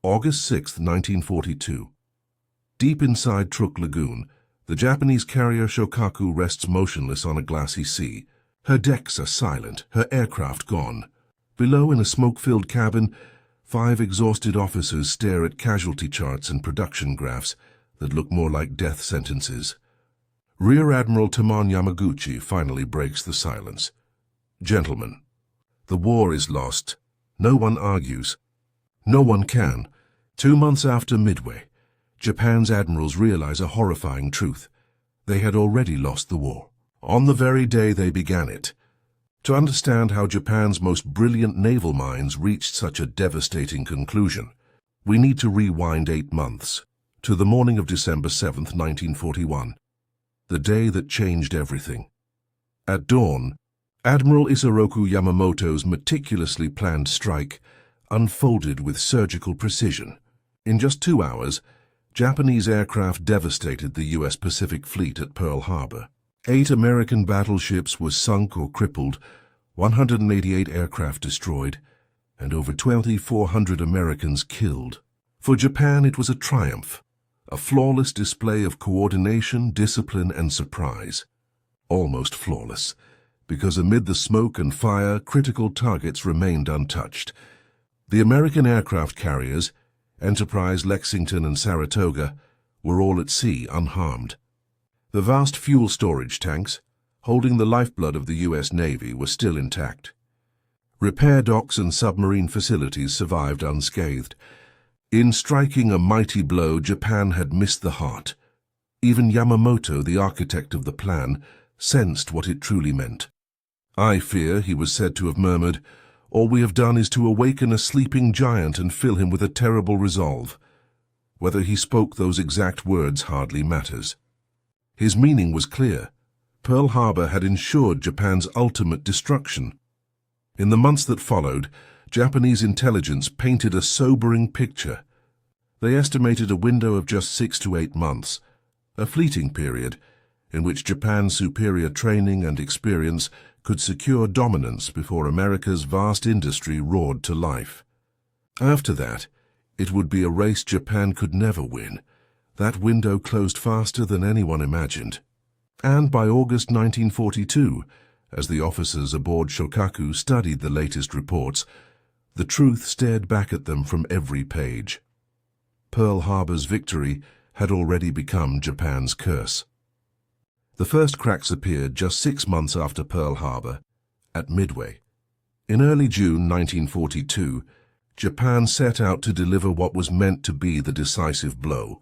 August 6, 1942. Deep inside Truk Lagoon, the Japanese carrier Shōkaku rests motionless on a glassy sea. Her decks are silent, her aircraft gone. Below, in a smoke-filled cabin, 5 exhausted officers stare at casualty charts and production graphs that look more like death sentences. Rear Admiral Tamon Yamaguchi finally breaks the silence. "Gentlemen, the war is lost. No one argues. No one can." 2 months after Midway, Japan's admirals realize a horrifying truth. They had already lost the war, on the very day they began it. To understand how Japan's most brilliant naval minds reached such a devastating conclusion, we need to rewind 8 months, to the morning of December 7, 1941, the day that changed everything. At dawn, Admiral Isoroku Yamamoto's meticulously planned strike unfolded with surgical precision. In just 2 hours, Japanese aircraft devastated the U.S. Pacific Fleet at Pearl Harbor. 8 American battleships were sunk or crippled, 188 aircraft destroyed, and over 2,400 Americans killed. For Japan, it was a triumph, a flawless display of coordination, discipline, and surprise. Almost flawless, because amid the smoke and fire, critical targets remained untouched. The American aircraft carriers, Enterprise, Lexington, and Saratoga, were all at sea unharmed. The vast fuel storage tanks, holding the lifeblood of the U.S. Navy, were still intact. Repair docks and submarine facilities survived unscathed. In striking a mighty blow, Japan had missed the heart. Even Yamamoto, the architect of the plan, sensed what it truly meant. "I fear," he was said to have murmured, "all we have done is to awaken a sleeping giant and fill him with a terrible resolve." Whether he spoke those exact words hardly matters. His meaning was clear. Pearl Harbor had ensured Japan's ultimate destruction. In the months that followed, Japanese intelligence painted a sobering picture. They estimated a window of just 6 to 8 months, a fleeting period in which Japan's superior training and experience could secure dominance before America's vast industry roared to life. After that, it would be a race Japan could never win. That window closed faster than anyone imagined. And by August 1942, as the officers aboard Shōkaku studied the latest reports, the truth stared back at them from every page. Pearl Harbor's victory had already become Japan's curse. The first cracks appeared just 6 months after Pearl Harbor, at Midway. In early June 1942, Japan set out to deliver what was meant to be the decisive blow,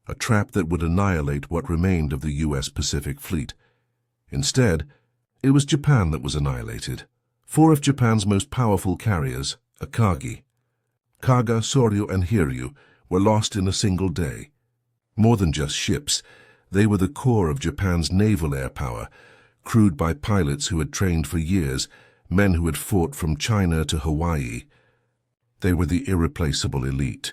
a trap that would annihilate what remained of the U.S. Pacific Fleet. Instead, it was Japan that was annihilated. 4 of Japan's most powerful carriers, Akagi, Kaga, Soryu, and Hiryu, were lost in a single day. More than just ships, they were the core of Japan's naval air power, crewed by pilots who had trained for years, men who had fought from China to Hawaii. They were the irreplaceable elite.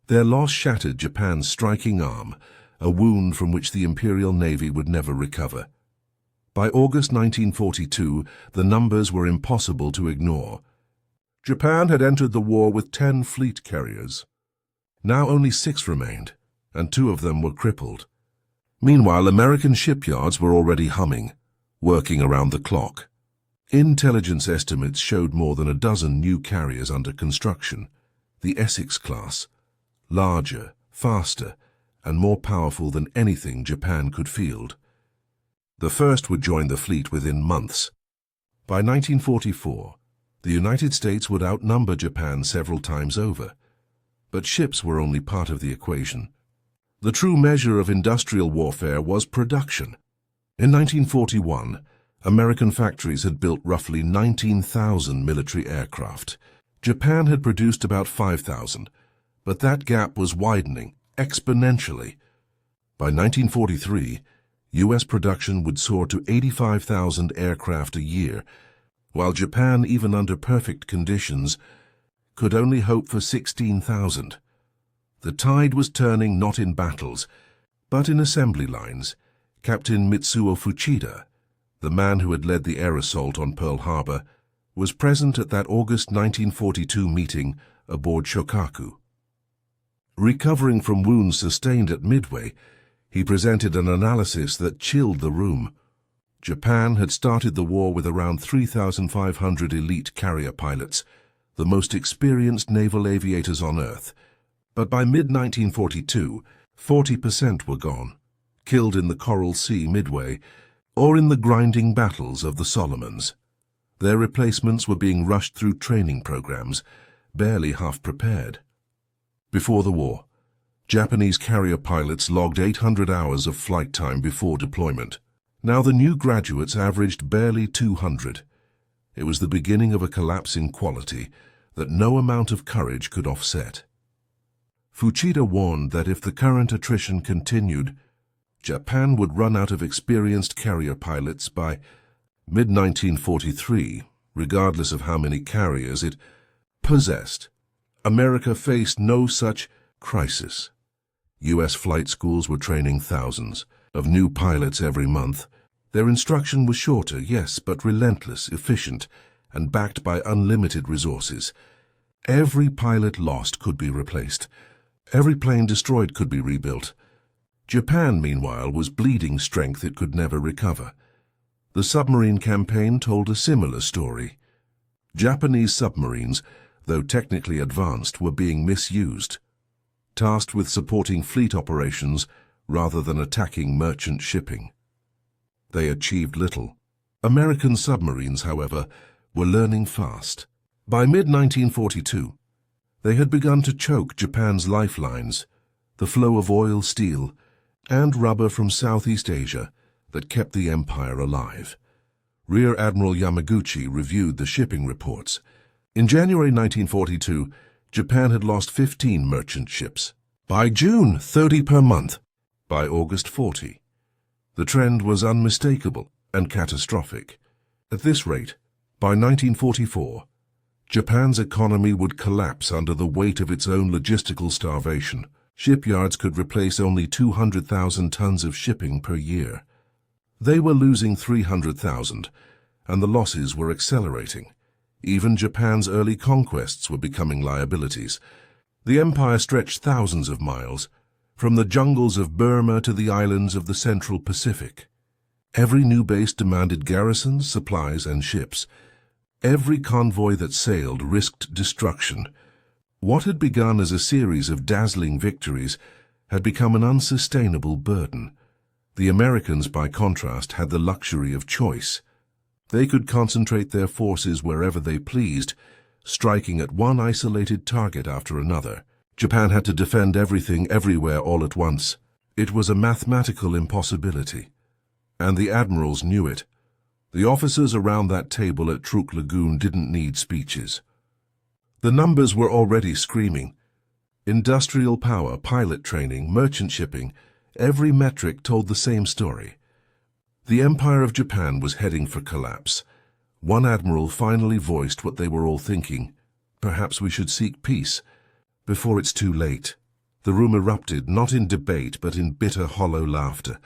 Their loss shattered Japan's striking arm, a wound from which the Imperial Navy would never recover. By August 1942, the numbers were impossible to ignore. Japan had entered the war with 10 fleet carriers. Now only 6 remained, and 2 of them were crippled. Meanwhile, American shipyards were already humming, working around the clock. Intelligence estimates showed more than a dozen new carriers under construction. The Essex class, larger, faster, and more powerful than anything Japan could field. The first would join the fleet within months. By 1944, the United States would outnumber Japan several times over. But ships were only part of the equation. The true measure of industrial warfare was production. In 1941, American factories had built roughly 19,000 military aircraft. Japan had produced about 5,000, but that gap was widening exponentially. By 1943, U.S. production would soar to 85,000 aircraft a year, while Japan, even under perfect conditions, could only hope for 16,000. The tide was turning not in battles, but in assembly lines. Captain Mitsuo Fuchida, the man who had led the air assault on Pearl Harbor, was present at that August 1942 meeting aboard Shōkaku. Recovering from wounds sustained at Midway, he presented an analysis that chilled the room. Japan had started the war with around 3,500 elite carrier pilots, the most experienced naval aviators on Earth. But by mid-1942, 40% were gone, killed in the Coral Sea Midway, or in the grinding battles of the Solomons. Their replacements were being rushed through training programs, barely half prepared. Before the war, Japanese carrier pilots logged 800 hours of flight time before deployment. Now the new graduates averaged barely 200. It was the beginning of a collapse in quality that no amount of courage could offset. Fuchida warned that if the current attrition continued, Japan would run out of experienced carrier pilots by mid-1943, regardless of how many carriers it possessed. America faced no such crisis. U.S. flight schools were training thousands of new pilots every month. Their instruction was shorter, yes, but relentless, efficient, and backed by unlimited resources. Every pilot lost could be replaced. Every plane destroyed could be rebuilt. Japan, meanwhile, was bleeding strength it could never recover. The submarine campaign told a similar story. Japanese submarines, though technically advanced, were being misused, tasked with supporting fleet operations rather than attacking merchant shipping. They achieved little. American submarines, however, were learning fast. By mid-1942, they had begun to choke Japan's lifelines, the flow of oil, steel, and rubber from Southeast Asia that kept the empire alive. Rear Admiral Yamaguchi reviewed the shipping reports. In January 1942, Japan had lost 15 merchant ships. By June, 30 per month. By August, 40. The trend was unmistakable and catastrophic. At this rate, by 1944, Japan's economy would collapse under the weight of its own logistical starvation. Shipyards could replace only 200,000 tons of shipping per year. They were losing 300,000, and the losses were accelerating. Even Japan's early conquests were becoming liabilities. The empire stretched thousands of miles, from the jungles of Burma to the islands of the Central Pacific. Every new base demanded garrisons, supplies, and ships. Every convoy that sailed risked destruction. What had begun as a series of dazzling victories had become an unsustainable burden. The Americans, by contrast, had the luxury of choice. They could concentrate their forces wherever they pleased, striking at one isolated target after another. Japan had to defend everything everywhere all at once. It was a mathematical impossibility. And the admirals knew it. The officers around that table at Truk Lagoon didn't need speeches. The numbers were already screaming. Industrial power, pilot training, merchant shipping, every metric told the same story. The Empire of Japan was heading for collapse. One admiral finally voiced what they were all thinking. Perhaps we should seek peace before it's too late. The room erupted, not in debate, but in bitter, hollow laughter,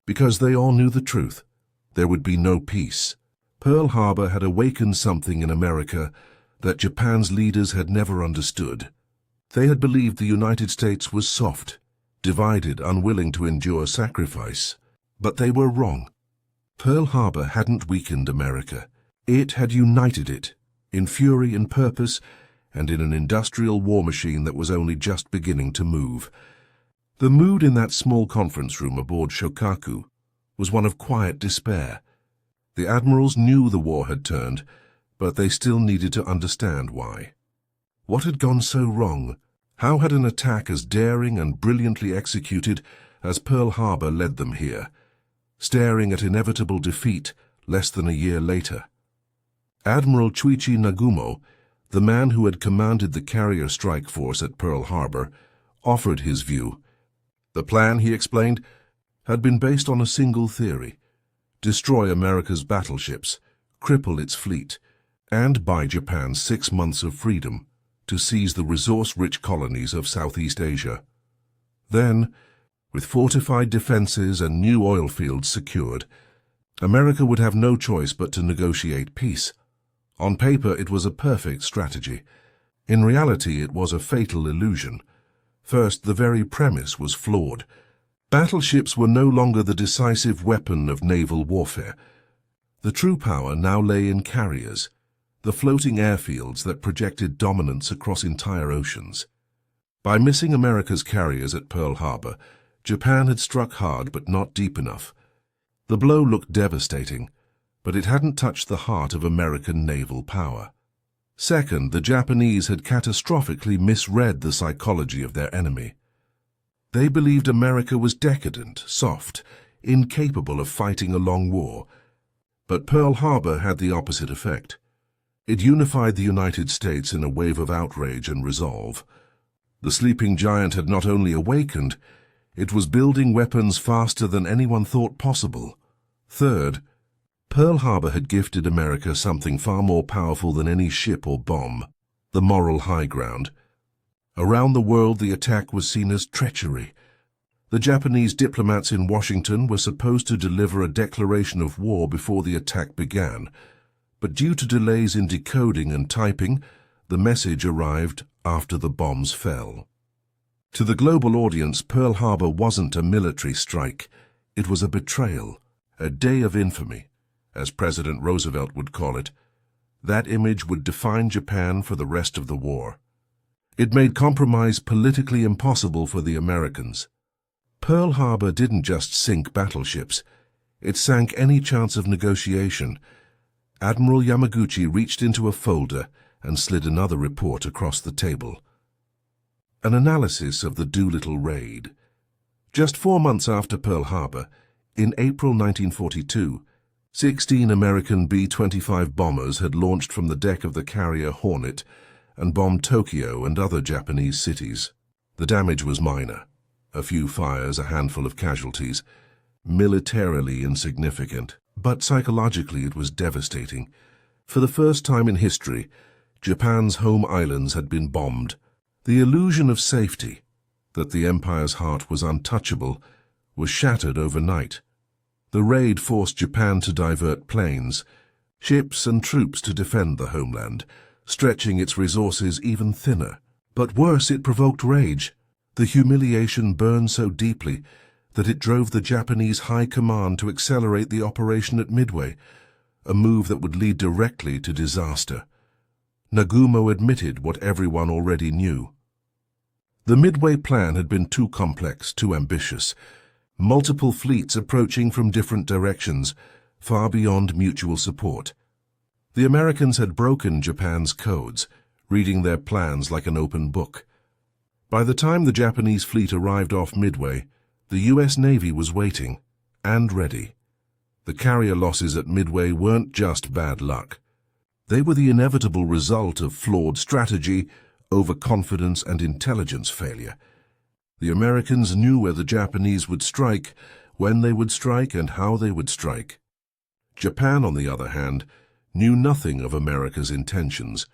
because they all knew the truth. There would be no peace. Pearl Harbor had awakened something in America that Japan's leaders had never understood. They had believed the United States was soft, divided, unwilling to endure sacrifice. But they were wrong. Pearl Harbor hadn't weakened America. It had united it, in fury and purpose, and in an industrial war machine that was only just beginning to move. The mood in that small conference room aboard Shōkaku was one of quiet despair. The admirals knew the war had turned, but they still needed to understand why. What had gone so wrong? How had an attack as daring and brilliantly executed as Pearl Harbor led them here, staring at inevitable defeat less than a year later? Admiral Chuichi Nagumo, the man who had commanded the carrier strike force at Pearl Harbor, offered his view. The plan, he explained, had been based on a single theory: destroy America's battleships, cripple its fleet, and buy Japan 6 months of freedom to seize the resource-rich colonies of Southeast Asia. Then, with fortified defenses and new oil fields secured, America would have no choice but to negotiate peace. On paper, it was a perfect strategy. In reality, it was a fatal illusion. First, the very premise was flawed. Battleships were no longer the decisive weapon of naval warfare. The true power now lay in carriers, the floating airfields that projected dominance across entire oceans. By missing America's carriers at Pearl Harbor, Japan had struck hard but not deep enough. The blow looked devastating, but it hadn't touched the heart of American naval power. Second, the Japanese had catastrophically misread the psychology of their enemy. They believed America was decadent, soft, incapable of fighting a long war. But Pearl Harbor had the opposite effect. It unified the United States in a wave of outrage and resolve. The sleeping giant had not only awakened, it was building weapons faster than anyone thought possible. Third, Pearl Harbor had gifted America something far more powerful than any ship or bomb: the moral high ground. Around the world, the attack was seen as treachery. The Japanese diplomats in Washington were supposed to deliver a declaration of war before the attack began, but due to delays in decoding and typing, the message arrived after the bombs fell. To the global audience, Pearl Harbor wasn't a military strike. It was a betrayal, a day of infamy, as President Roosevelt would call it. That image would define Japan for the rest of the war. It made compromise politically impossible for the Americans. Pearl Harbor didn't just sink battleships. It sank any chance of negotiation. Admiral Yamaguchi reached into a folder and slid another report across the table. An analysis of the Doolittle raid. Just 4 months after Pearl Harbor, in April 1942, 16 American B-25 bombers had launched from the deck of the carrier Hornet and bombed Tokyo and other Japanese cities. The damage was minor. A few fires, a handful of casualties. Militarily insignificant, but psychologically it was devastating. For the first time in history, Japan's home islands had been bombed. The illusion of safety, that the empire's heart was untouchable, was shattered overnight. The raid forced Japan to divert planes, ships and troops to defend the homeland, stretching its resources even thinner. But worse, it provoked rage. The humiliation burned so deeply that it drove the Japanese high command to accelerate the operation at Midway, a move that would lead directly to disaster. Nagumo admitted what everyone already knew. The Midway plan had been too complex, too ambitious. Multiple fleets approaching from different directions, far beyond mutual support. The Americans had broken Japan's codes, reading their plans like an open book. By the time the Japanese fleet arrived off Midway, the U.S. Navy was waiting, and ready. The carrier losses at Midway weren't just bad luck. They were the inevitable result of flawed strategy, overconfidence, and intelligence failure. The Americans knew where the Japanese would strike, when they would strike, and how they would strike. Japan, on the other hand, knew nothing of America's intentions.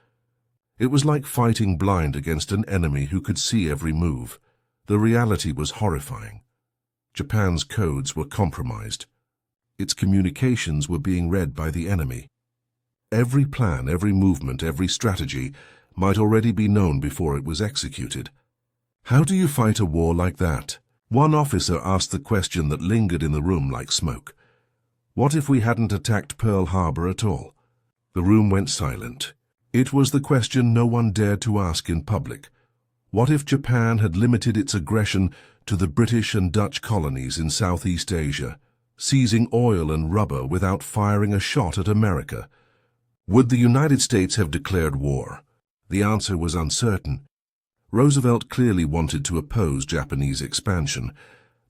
It was like fighting blind against an enemy who could see every move. The reality was horrifying. Japan's codes were compromised. Its communications were being read by the enemy. Every plan, every movement, every strategy might already be known before it was executed. How do you fight a war like that? One officer asked the question that lingered in the room like smoke. What if we hadn't attacked Pearl Harbor at all? The room went silent. It was the question no one dared to ask in public. What if Japan had limited its aggression to the British and Dutch colonies in Southeast Asia, seizing oil and rubber without firing a shot at America? Would the United States have declared war? The answer was uncertain. Roosevelt clearly wanted to oppose Japanese expansion,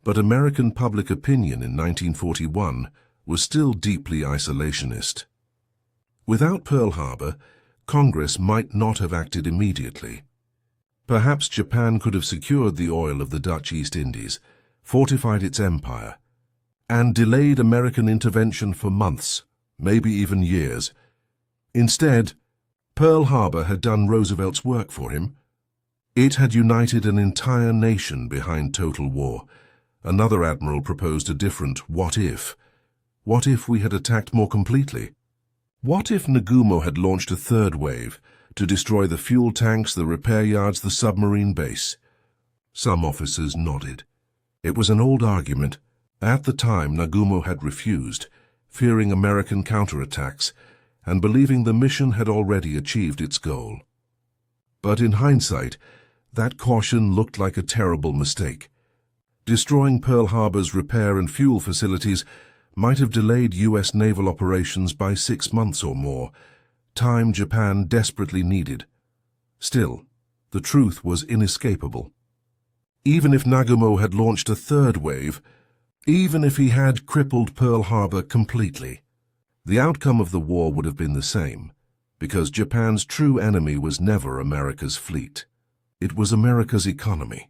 but American public opinion in 1941 was still deeply isolationist. Without Pearl Harbor, Congress might not have acted immediately. Perhaps Japan could have secured the oil of the Dutch East Indies, fortified its empire, and delayed American intervention for months, maybe even years. Instead, Pearl Harbor had done Roosevelt's work for him. It had united an entire nation behind total war. Another admiral proposed a different what if. What if we had attacked more completely? What if Nagumo had launched a third wave to destroy the fuel tanks, the repair yards, the submarine base? Some officers nodded. It was an old argument. At the time, Nagumo had refused, fearing American counterattacks and believing the mission had already achieved its goal. But in hindsight, that caution looked like a terrible mistake. Destroying Pearl Harbor's repair and fuel facilities might have delayed U.S. naval operations by 6 months or more, time Japan desperately needed. Still, the truth was inescapable. Even if Nagumo had launched a third wave, even if he had crippled Pearl Harbor completely, the outcome of the war would have been the same, because Japan's true enemy was never America's fleet. It was America's economy.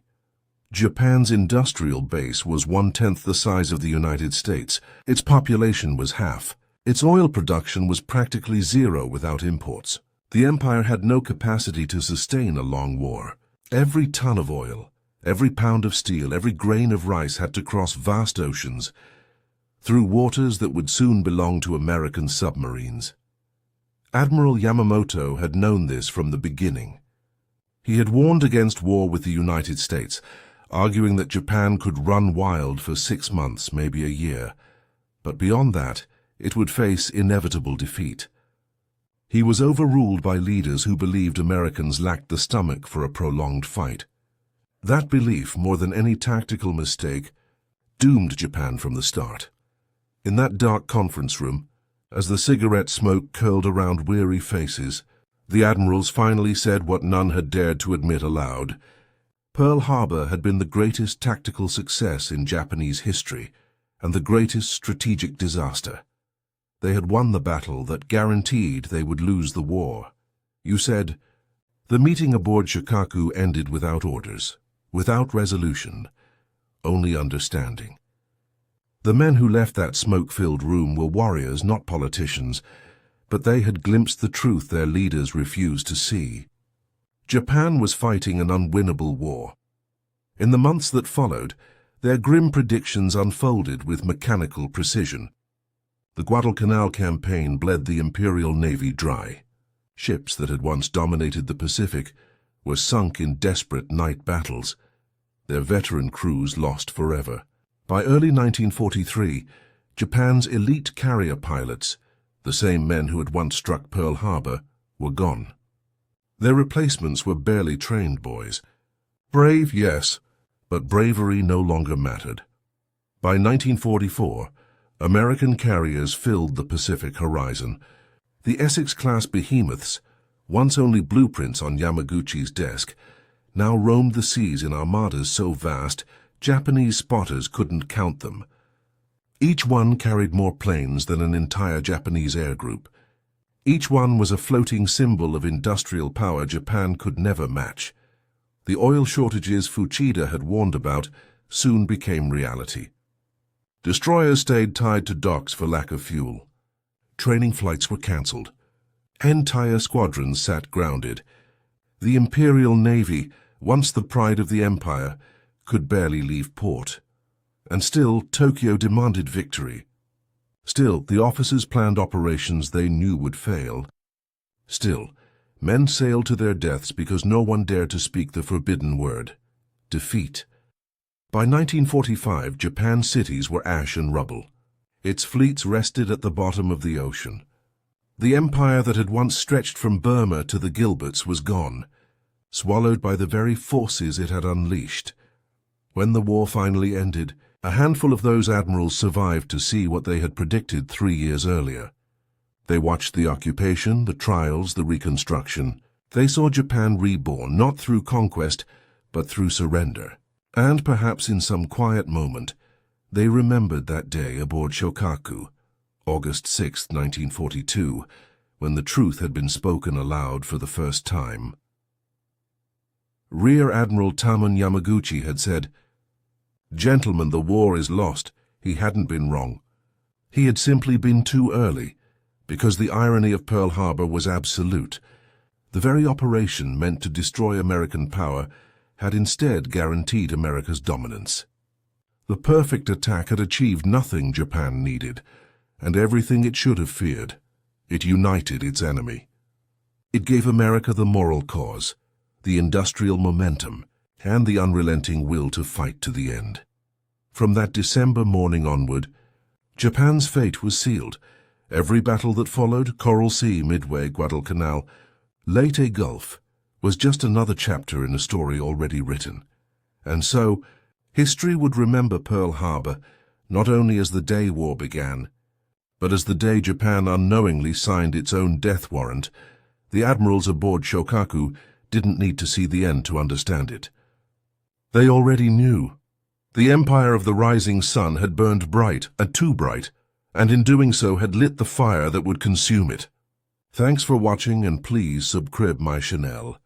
Japan's industrial base was 1/10 the size of the United States. Its population was half. Its oil production was practically zero without imports. The empire had no capacity to sustain a long war. Every ton of oil, every pound of steel, every grain of rice had to cross vast oceans, through waters that would soon belong to American submarines. Admiral Yamamoto had known this from the beginning. He had warned against war with the United States, arguing that Japan could run wild for 6 months, maybe a year, but beyond that, it would face inevitable defeat. He was overruled by leaders who believed Americans lacked the stomach for a prolonged fight. That belief, more than any tactical mistake, doomed Japan from the start. In that dark conference room, as the cigarette smoke curled around weary faces, the admirals finally said what none had dared to admit aloud. Pearl Harbor had been the greatest tactical success in Japanese history and the greatest strategic disaster. They had won the battle that guaranteed they would lose the war. You said, the meeting aboard Shōkaku ended without orders, without resolution, only understanding. The men who left that smoke-filled room were warriors, not politicians, but they had glimpsed the truth their leaders refused to see. Japan was fighting an unwinnable war. In the months that followed, their grim predictions unfolded with mechanical precision. The Guadalcanal campaign bled the Imperial Navy dry. Ships that had once dominated the Pacific were sunk in desperate night battles, their veteran crews lost forever. By early 1943, Japan's elite carrier pilots, the same men who had once struck Pearl Harbor, were gone. Their replacements were barely trained boys. Brave, yes, but bravery no longer mattered. By 1944, American carriers filled the Pacific horizon. The Essex-class behemoths, once only blueprints on Yamaguchi's desk, now roamed the seas in armadas so vast, Japanese spotters couldn't count them. Each one carried more planes than an entire Japanese air group. Each one was a floating symbol of industrial power Japan could never match. The oil shortages Fuchida had warned about soon became reality. Destroyers stayed tied to docks for lack of fuel. Training flights were cancelled. Entire squadrons sat grounded. The Imperial Navy, once the pride of the empire, could barely leave port. And still, Tokyo demanded victory. Still, the officers planned operations they knew would fail. Still, men sailed to their deaths because no one dared to speak the forbidden word: defeat. By 1945, Japan's cities were ash and rubble. Its fleets rested at the bottom of the ocean. The empire that had once stretched from Burma to the Gilberts was gone, swallowed by the very forces it had unleashed. When the war finally ended, a handful of those admirals survived to see what they had predicted 3 years earlier. They watched the occupation, the trials, the reconstruction. They saw Japan reborn, not through conquest, but through surrender. And perhaps in some quiet moment, they remembered that day aboard Shōkaku, August 6, 1942, when the truth had been spoken aloud for the first time. Rear Admiral Tamon Yamaguchi had said, "Gentlemen, the war is lost." He hadn't been wrong. He had simply been too early, because the irony of Pearl Harbor was absolute. The very operation meant to destroy American power had instead guaranteed America's dominance. The perfect attack had achieved nothing Japan needed, and everything it should have feared. It united its enemy. It gave America the moral cause, the industrial momentum, and the unrelenting will to fight to the end. From that December morning onward, Japan's fate was sealed. Every battle that followed, Coral Sea, Midway, Guadalcanal, Leyte Gulf, was just another chapter in a story already written. And so, history would remember Pearl Harbor not only as the day war began, but as the day Japan unknowingly signed its own death warrant. The admirals aboard Shōkaku didn't need to see the end to understand it. They already knew. The empire of the rising sun had burned bright, and too bright, and in doing so had lit the fire that would consume it. Thanks for watching, and please subscribe my channel.